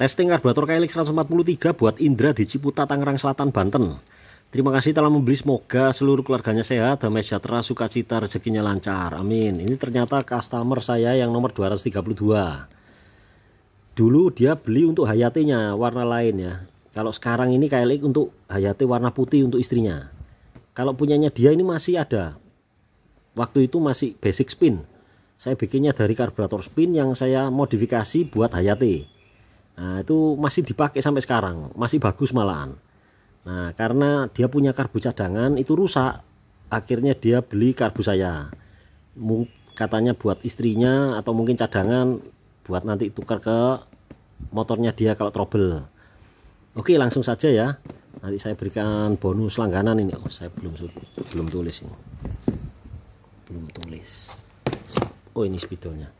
Testing karburator KLX 143 buat Indra di Ciputa, Tangerang Selatan, Banten. Terima kasih telah membeli, semoga seluruh keluarganya sehat, damai sejahtera, sukacita, rezekinya lancar. Amin. Ini ternyata customer saya yang nomor 232. Dulu dia beli untuk Hayatinya warna lain ya. Kalau sekarang ini KLX untuk Hayati warna putih untuk istrinya. Kalau punyanya dia ini masih ada. Waktu itu masih basic spin. Saya bikinnya dari karburator spin yang saya modifikasi buat Hayati. Nah, itu masih dipakai sampai sekarang, masih bagus malahan. Nah, karena dia punya karbu cadangan itu rusak, akhirnya dia beli karbu saya. Katanya buat istrinya atau mungkin cadangan buat nanti tukar ke motornya dia kalau trouble. Oke, langsung saja ya. Nanti saya berikan bonus langganan ini. Oh, saya belum tulis ini. Belum tulis. Oh, ini spidolnya.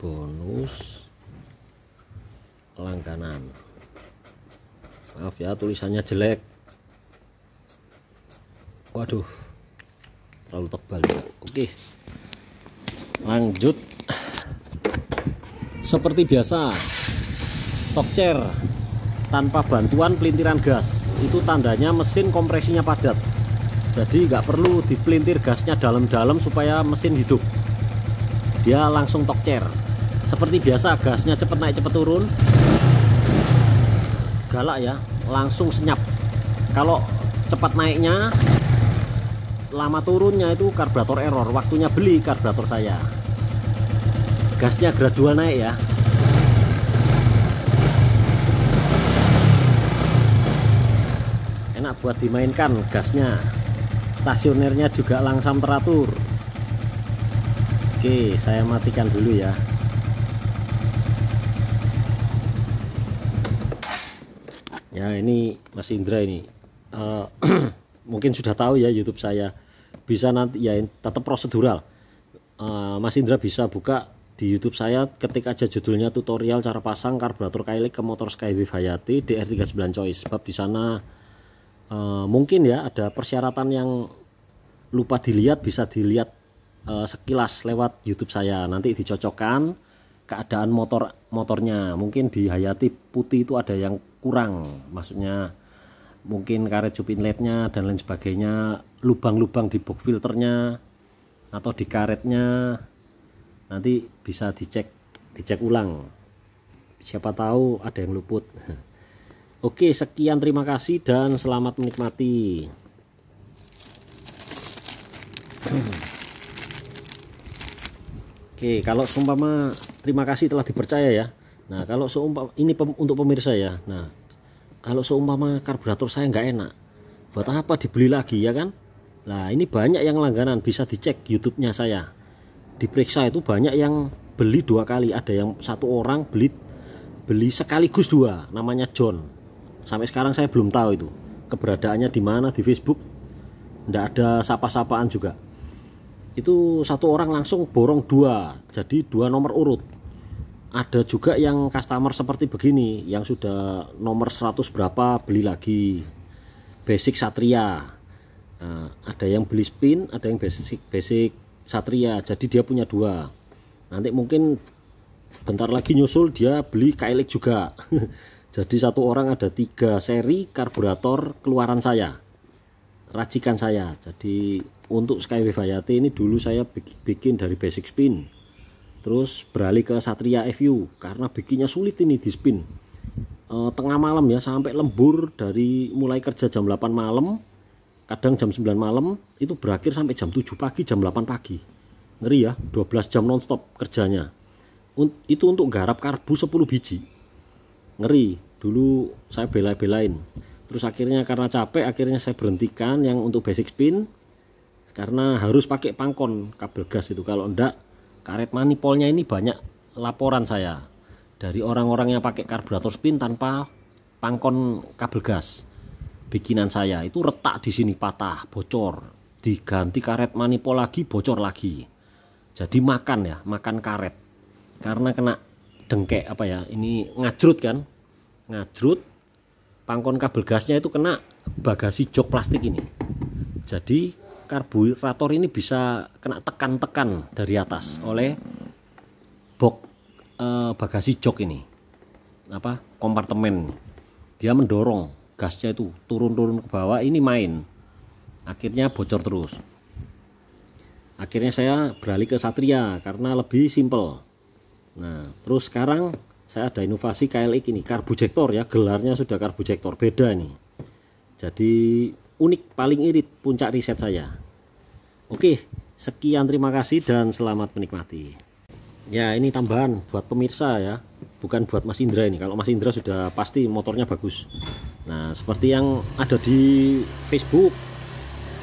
Bonus langganan. Maaf ya tulisannya jelek. Waduh, terlalu tebal ya. Oke, lanjut. Seperti biasa, tokcer tanpa bantuan pelintiran gas, itu tandanya mesin kompresinya padat. Jadi nggak perlu dipelintir gasnya dalam-dalam supaya mesin hidup. Dia langsung tokcer. Seperti biasa, gasnya cepet naik cepet turun, galak ya, langsung senyap. Kalau cepat naiknya, lama turunnya itu karburator error. Waktunya beli karburator saya, gasnya gradual naik ya. Enak buat dimainkan gasnya, stasionernya juga langsam teratur. Oke, saya matikan dulu ya. Ya, ini Mas Indra ini mungkin sudah tahu ya YouTube saya. Bisa nanti ya, tetap prosedural. Mas Indra bisa buka di YouTube saya, ketik aja judulnya tutorial cara pasang karburator KLX ke motor Skywave Hayati DR39 Choice. Sebab di sana mungkin ya ada persyaratan yang lupa dilihat, bisa dilihat sekilas lewat YouTube saya. Nanti dicocokkan keadaan motornya. Mungkin di Hayati putih itu ada yang kurang, maksudnya mungkin karet cup inletnya dan lain sebagainya, lubang-lubang di box filternya atau di karetnya, nanti bisa dicek ulang, siapa tahu ada yang luput. Oke, sekian, terima kasih dan selamat menikmati. Oke, kalau seumpama terima kasih telah dipercaya ya. Nah, kalau seumpama ini untuk pemirsa ya. Nah, kalau seumpama karburator saya nggak enak, buat apa dibeli lagi ya kan? Nah, ini banyak yang langganan, bisa dicek YouTube-nya saya. Diperiksa itu banyak yang beli 2 kali, ada yang satu orang beli sekaligus 2, namanya John. Sampai sekarang saya belum tahu itu keberadaannya di mana, di Facebook nggak ada sapa-sapaan juga. Itu satu orang langsung borong 2, jadi 2 nomor urut. Ada juga yang customer seperti begini, yang sudah nomor 100 berapa beli lagi basic Satria. Nah, ada yang beli spin, ada yang basic Satria, jadi dia punya 2. Nanti mungkin bentar lagi nyusul dia beli KLX juga. Jadi satu orang ada 3 seri karburator keluaran saya, racikan saya. Jadi untuk Skywave Hayati ini dulu saya bikin dari basic spin, terus beralih ke Satria FU karena bikinnya sulit ini di spin. Tengah malam ya, sampai lembur, dari mulai kerja jam 8 malam, kadang jam 9 malam, itu berakhir sampai jam 7 pagi, jam 8 pagi. Ngeri ya, 12 jam nonstop kerjanya. Itu untuk garap karbu 10 biji. Ngeri, dulu saya bela-belain. Terus akhirnya karena capek, akhirnya saya berhentikan yang untuk basic spin, karena harus pakai pangkon kabel gas itu. Kalau enggak, karet manipolnya ini banyak laporan saya dari orang-orang yang pakai karburator spin tanpa pangkon kabel gas bikinan saya. Itu retak di sini, patah, bocor, diganti karet manipol lagi, bocor lagi. Jadi makan karet karena kena dengkek apa ya, ini ngajrut kan, ngajrut pangkon kabel gasnya itu kena bagasi jok plastik ini. Jadi karburator ini bisa kena tekan-tekan dari atas oleh box bagasi jok ini, kompartemen. Dia mendorong gasnya itu turun-turun ke bawah, ini main, akhirnya bocor terus. Akhirnya saya beralih ke Satria karena lebih simple. Nah, terus sekarang saya ada inovasi KLX ini, karbujektor ya, gelarnya sudah karbujektor, beda nih. Jadi unik, paling irit, puncak riset saya. Oke, sekian, terima kasih dan selamat menikmati. Ya, ini tambahan buat pemirsa ya, bukan buat Mas Indra ini. Kalau Mas Indra sudah pasti motornya bagus. Nah, seperti yang ada di Facebook,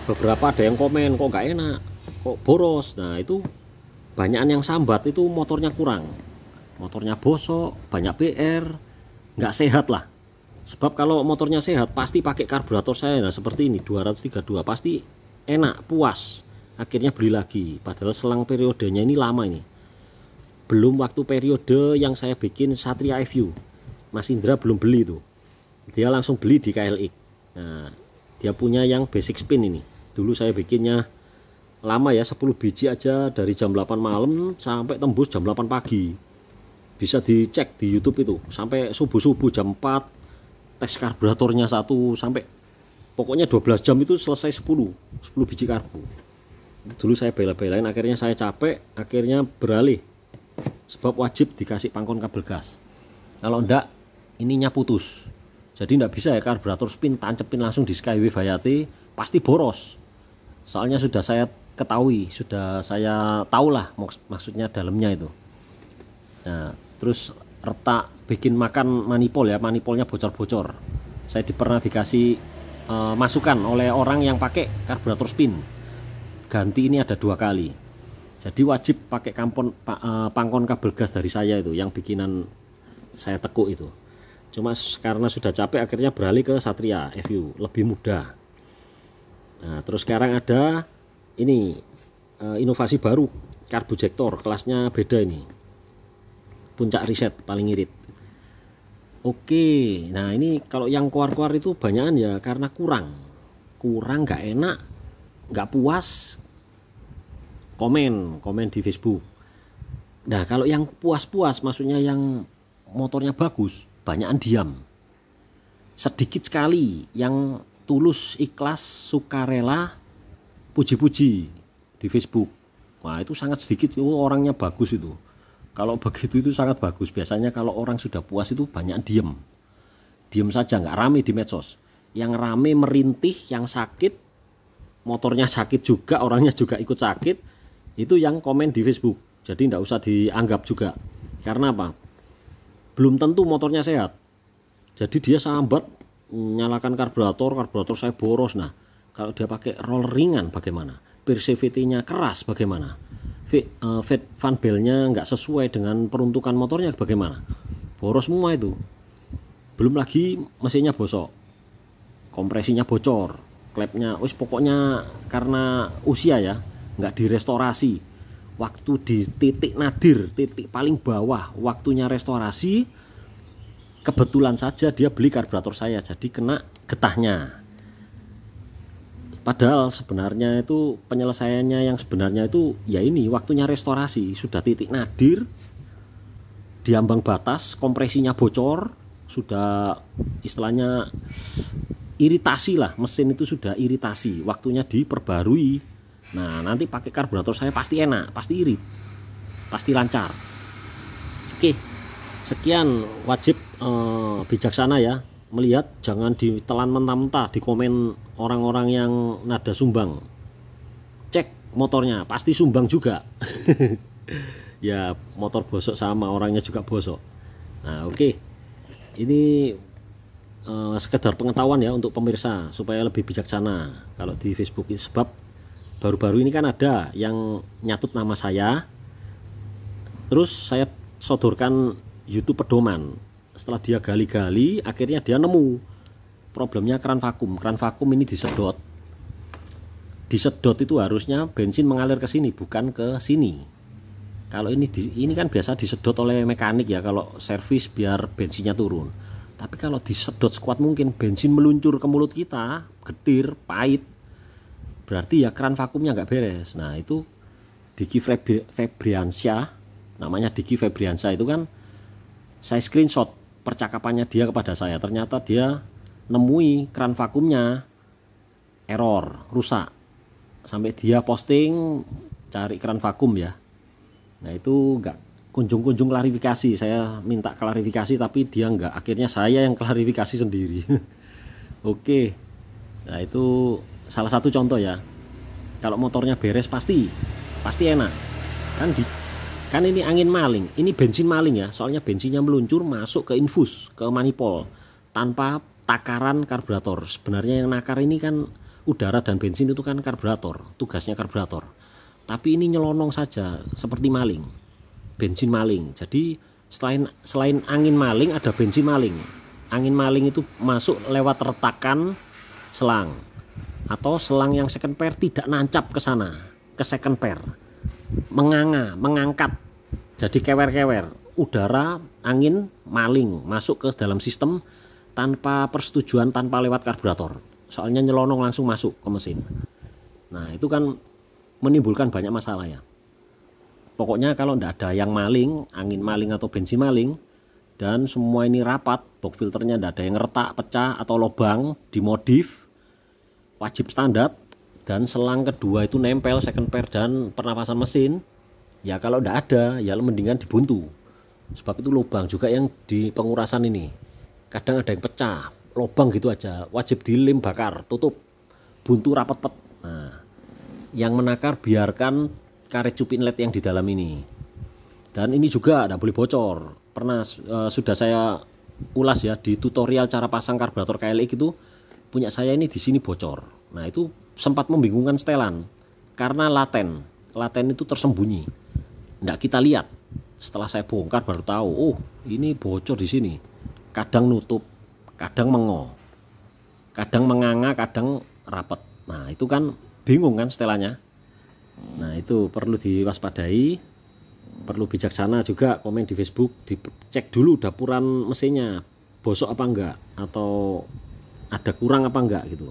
beberapa ada yang komen kok nggak enak, kok boros. Nah, itu banyakan yang sambat, itu motornya kurang, motornya bosok, banyak PR, nggak sehat lah. Sebab kalau motornya sehat pasti pakai karburator saya, nah seperti ini 232, pasti enak, puas, akhirnya beli lagi. Padahal selang periodenya ini lama ini, belum waktu periode yang saya bikin Satria FU. Mas Indra belum beli tuh, dia langsung beli di KLX. Nah, dia punya yang basic spin ini, dulu saya bikinnya lama ya, 10 biji aja, dari jam 8 malam sampai tembus jam 8 pagi. Bisa dicek di YouTube itu, sampai subuh-subuh jam 4 tes karburatornya satu, sampai pokoknya 12 jam itu selesai 10 biji karbu. Dulu saya bela-belain, akhirnya saya capek, akhirnya beralih, sebab wajib dikasih pangkon kabel gas. Kalau enggak ininya putus, jadi enggak bisa ya karburator spin tancepin langsung di Skyway Hayate, pasti boros. Soalnya sudah saya ketahui, sudah saya tahulah maksudnya dalamnya itu. Nah, terus retak bikin makan manipol ya, manipolnya bocor-bocor. Saya pernah dikasih masukan oleh orang yang pakai karburator spin, ganti ini ada 2 kali. Jadi wajib pakai pangkon kabel gas dari saya itu, yang bikinan saya tekuk itu. Cuma karena sudah capek akhirnya beralih ke Satria FU, lebih mudah. Nah, terus sekarang ada ini inovasi baru, karbujektor, kelasnya beda ini, puncak riset paling irit. Oke, nah ini kalau yang keluar-keluar itu banyakan ya karena kurang nggak enak, nggak puas, komen di Facebook. Nah, kalau yang puas-puas, maksudnya yang motornya bagus, banyakan diam. Sedikit sekali yang tulus, ikhlas, sukarela, puji-puji di Facebook. Wah, itu sangat sedikit, orangnya bagus itu. Kalau begitu itu sangat bagus. Biasanya kalau orang sudah puas itu banyak diem saja, nggak rame di medsos. Yang rame merintih, yang sakit, motornya sakit juga, orangnya juga ikut sakit, itu yang komen di Facebook. Jadi nggak usah dianggap juga. Karena apa? Belum tentu motornya sehat. Jadi dia sambat, nyalakan karburator saya boros. Nah, kalau dia pakai roller ringan bagaimana? PCVT-nya keras bagaimana? Fan bell-nya nggak sesuai dengan peruntukan motornya bagaimana? Boros semua itu. Belum lagi mesinnya bosok, kompresinya bocor, klepnya, pokoknya karena usia ya, nggak direstorasi. Waktu di titik nadir, titik paling bawah, waktunya restorasi, kebetulan saja dia beli karburator saya, jadi kena getahnya. Padahal sebenarnya itu penyelesaiannya yang sebenarnya itu ya ini, waktunya restorasi, sudah titik nadir, diambang batas, kompresinya bocor, sudah istilahnya iritasi lah, mesin itu sudah iritasi, waktunya diperbarui. Nah, nanti pakai karburator saya pasti enak, pasti irit, pasti lancar. Oke, sekian, wajib bijaksana ya, melihat, jangan ditelan mentah-mentah di komen orang-orang yang nada sumbang. Cek motornya, pasti sumbang juga. Ya, motor bosok sama orangnya juga bosok. Nah, oke. Ini sekedar pengetahuan ya untuk pemirsa supaya lebih bijaksana kalau di Facebook ini. Sebab baru-baru ini kan ada yang nyatut nama saya, terus saya sodorkan YouTube pedoman. Setelah dia gali-gali, akhirnya dia nemu problemnya keran vakum ini disedot itu harusnya bensin mengalir ke sini, bukan ke sini. Kalau ini kan biasa disedot oleh mekanik ya, kalau servis biar bensinnya turun. Tapi kalau disedot sekuat mungkin, bensin meluncur ke mulut kita, getir, pahit. berarti ya keran vakumnya nggak beres. Nah itu Diki Febriansyah, namanya Diki Febriansyah itu kan saya screenshot percakapannya dia kepada saya. Ternyata dia nemui keran vakumnya error, rusak, sampai dia posting cari keran vakum ya. Nah itu nggak kunjung-kunjung klarifikasi. Saya minta klarifikasi tapi dia nggak, akhirnya saya yang klarifikasi sendiri. Oke, nah itu salah satu contoh ya. Kalau motornya beres pasti enak kan ini angin maling, ini bensin maling ya, soalnya bensinnya meluncur masuk ke infus, ke manifold tanpa takaran karburator. Sebenarnya yang nakar ini kan udara dan bensin, itu kan karburator, tugasnya karburator. Tapi ini nyelonong saja seperti maling, bensin maling. Jadi selain angin maling ada bensin maling. Angin maling itu masuk lewat retakan selang, atau selang yang second pair tidak nancap ke sana, ke second pair, mengangkat, jadi kewer-kewer. Udara angin maling masuk ke dalam sistem tanpa persetujuan, tanpa lewat karburator, soalnya nyelonong langsung masuk ke mesin. Nah itu kan menimbulkan banyak masalah ya. Pokoknya kalau tidak ada yang maling, angin maling atau bensin maling, dan semua ini rapat, box filternya tidak ada yang retak, pecah atau lubang, dimodif, wajib standar, dan selang kedua itu nempel second pair dan pernapasan mesin, ya kalau tidak ada ya mendingan dibuntu. Sebab itu lubang juga yang di pengurasan ini kadang ada yang pecah, lubang gitu aja, wajib dilem bakar, tutup, buntu rapet-pet. Nah yang menakar biarkan karet cup inlet yang di dalam ini. Dan ini juga tidak boleh bocor. Pernah sudah saya ulas ya di tutorial cara pasang karburator KLX itu, punya saya ini di sini bocor. Nah itu sempat membingungkan setelan karena laten itu tersembunyi, nggak kita lihat. Setelah saya bongkar baru tahu, oh ini bocor di sini. Kadang nutup, kadang mengo, kadang menganga, kadang rapet. Nah itu kan bingung kan setelannya. Nah itu perlu diwaspadai, perlu bijaksana juga. Komen di Facebook, dicek dulu dapuran mesinnya bosok apa enggak, atau ada kurang apa enggak gitu.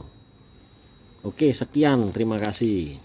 Oke, sekian, terima kasih.